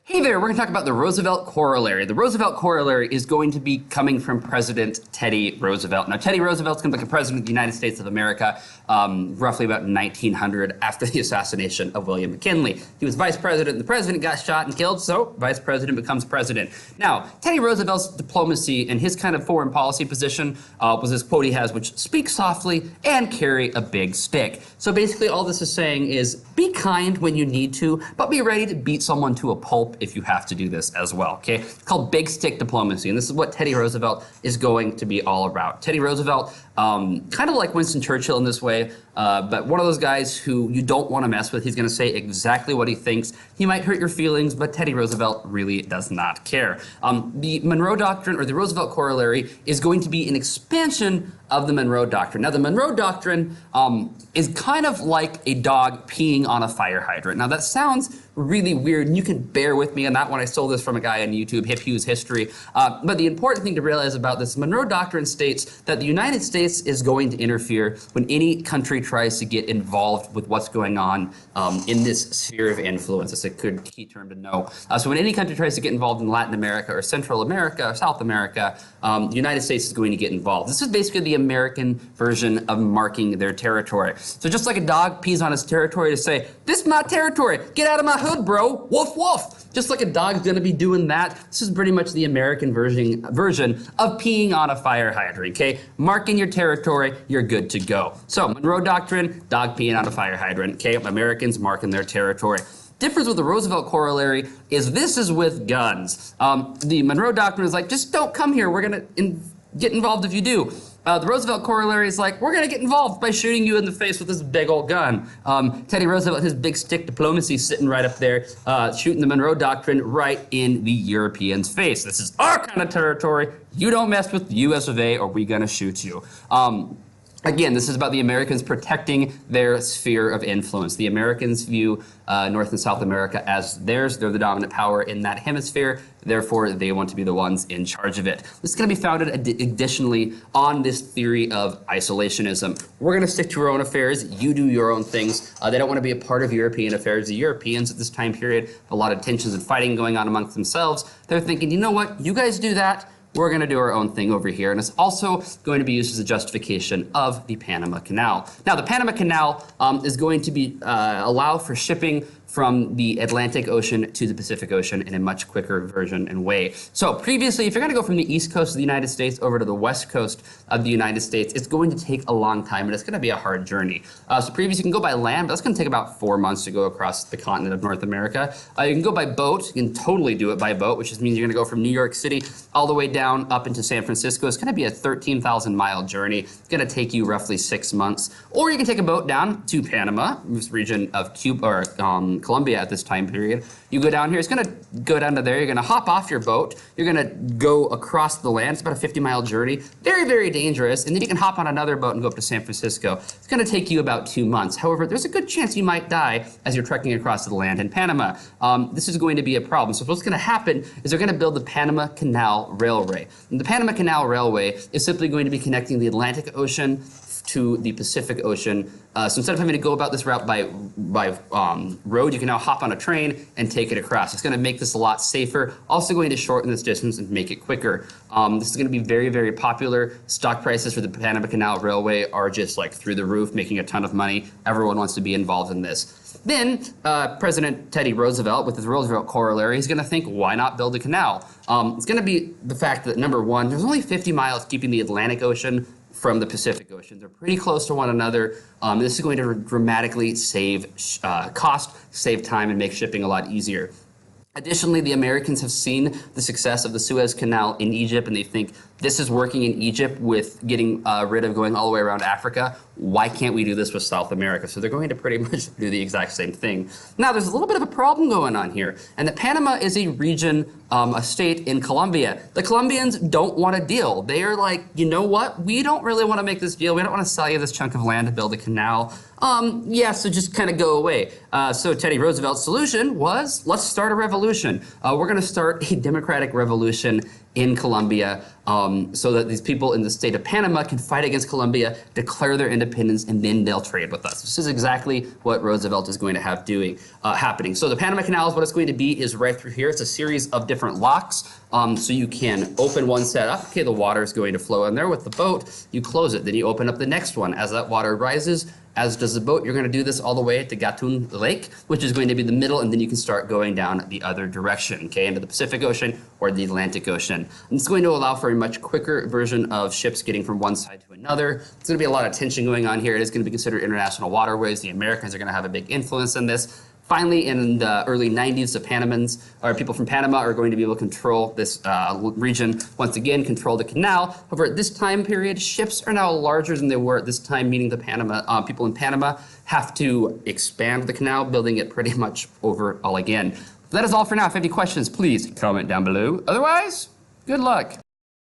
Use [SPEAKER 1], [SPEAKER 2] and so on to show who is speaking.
[SPEAKER 1] Hey there, we're going to talk about the Roosevelt Corollary. The Roosevelt Corollary is going to be coming from President Teddy Roosevelt. Now, Teddy Roosevelt's going to become President of the United States of America roughly about 1900 after the assassination of William McKinley. He was vice president, and the president got shot and killed, so vice president becomes president. Now, Teddy Roosevelt's diplomacy and his kind of foreign policy position was this quote he has, which speak softly and carry a big stick. So basically all this is saying is be kind when you need to, but be ready to beat someone to a pulp if you have to do this as well, okay? It's called big stick diplomacy, and this is what Teddy Roosevelt is going to be all about. Teddy Roosevelt, kind of like Winston Churchill in this way, but one of those guys who you don't want to mess with. He's going to say exactly what he thinks. He might hurt your feelings, but Teddy Roosevelt really does not care. The Monroe Doctrine, or the Roosevelt Corollary, is going to be an expansion of the Monroe Doctrine. Now, the Monroe Doctrine is kind of like a dog peeing on a fire hydrant. Now, that sounds really weird, and you can bear with me on that one. I stole this from a guy on YouTube, Hip Hughes History. But the important thing to realize about this, Monroe Doctrine states that the United States is going to interfere when any country tries to get involved with what's going on in this sphere of influence. It's a good key term to know. So when any country tries to get involved in Latin America or Central America or South America, the United States is going to get involved. This is basically the American version of marking their territory. So just like a dog pees on his territory to say, this is my territory, get out of my hood, bro, woof woof. Just like a dog's gonna be doing that, this is pretty much the American version of peeing on a fire hydrant, okay? Marking your territory, you're good to go. So Monroe Doctrine, dog peeing on a fire hydrant, okay? Americans marking their territory. Difference with the Roosevelt Corollary is this is with guns. The Monroe Doctrine is like, just don't come here, we're gonna get involved if you do. The Roosevelt Corollary is like, we're gonna get involved by shooting you in the face with this big old gun. Teddy Roosevelt, his big stick diplomacy sitting right up there, shooting the Monroe Doctrine right in the Europeans' face. This is our kind of territory. You don't mess with the US of A or we gonna shoot you. Again, this is about the Americans protecting their sphere of influence. The Americans view North and South America as theirs. They're the dominant power in that hemisphere. Therefore, they want to be the ones in charge of it. This is going to be founded additionally on this theory of isolationism. We're going to stick to our own affairs. You do your own things. They don't want to be a part of European affairs. The Europeans at this time period, a lot of tensions and fighting going on amongst themselves. They're thinking, you know what? You guys do that. We're going to do our own thing over here, and it's also going to be used as a justification of the Panama Canal. Now, the Panama Canal is going to be allow for shipping from the Atlantic Ocean to the Pacific Ocean in a much quicker version and way. So previously, if you're going to go from the east coast of the United States over to the west coast of the United States, it's going to take a long time, and it's going to be a hard journey. So previously, you can go by land, but that's going to take about 4 months to go across the continent of North America. You can go by boat. You can totally do it by boat, which just means you're going to go from New York City all the way down up into San Francisco. It's going to be a 13,000-mile journey. It's going to take you roughly 6 months. Or you can take a boat down to Panama, this region of Cuba, or Colombia at this time period. You go down here, it's gonna go down to there, you're gonna hop off your boat, you're gonna go across the land, it's about a 50-mile journey, very, very dangerous, and then you can hop on another boat and go up to San Francisco. It's gonna take you about 2 months. However, there's a good chance you might die as you're trekking across the land in Panama. This is going to be a problem. So what's gonna happen is they're gonna build the Panama Canal Railway. And the Panama Canal Railway is simply going to be connecting the Atlantic Ocean to the Pacific Ocean. So instead of having to go about this route by road, you can now hop on a train and take it across. It's gonna make this a lot safer, also going to shorten this distance and make it quicker. This is gonna be very, very popular. Stock prices for the Panama Canal Railway are just like through the roof, making a ton of money. Everyone wants to be involved in this. Then President Teddy Roosevelt, with his Roosevelt Corollary, he's gonna think, why not build a canal? It's gonna be the fact that, number one, there's only 50 miles keeping the Atlantic Ocean from the Pacific Ocean. They're pretty close to one another. This is going to dramatically save cost, save time, and make shipping a lot easier. Additionally, the Americans have seen the success of the Suez Canal in Egypt, and they think this is working in Egypt with getting rid of going all the way around Africa. Why can't we do this with South America? So they're going to pretty much do the exact same thing. Now, there's a little bit of a problem going on here, and that Panama is a region, a state in Colombia. The Colombians don't want a deal. They are like, you know what? We don't really want to make this deal. We don't want to sell you this chunk of land to build a canal. Yeah, so just kind of go away. So Teddy Roosevelt's solution was, let's start a revolution. We're going to start a democratic revolution in Colombia, so that these people in the state of Panama can fight against Colombia, declare their independence, and then they'll trade with us. This is exactly what Roosevelt is going to have happening. So the Panama Canal is what it's going to be is right through here. It's a series of different locks. So you can open one set up. Okay, the water is going to flow in there with the boat. You close it. Then you open up the next one. As that water rises, as does the boat, you're going to do this all the way to Gatun Lake, which is going to be the middle, and then you can start going down the other direction, okay, into the Pacific Ocean or the Atlantic Ocean. And it's going to allow for a much quicker version of ships getting from one side to another. There's going to be a lot of tension going on here. It is going to be considered international waterways. The Americans are going to have a big influence in this. Finally, in the early 90s, the Panamans, or people from Panama, are going to be able to control this region, once again, control the canal. However, at this time period, ships are now larger than they were at this time, meaning the people in Panama have to expand the canal, building it pretty much over all again. That is all for now. If you have any questions, please comment down below. Otherwise, good luck.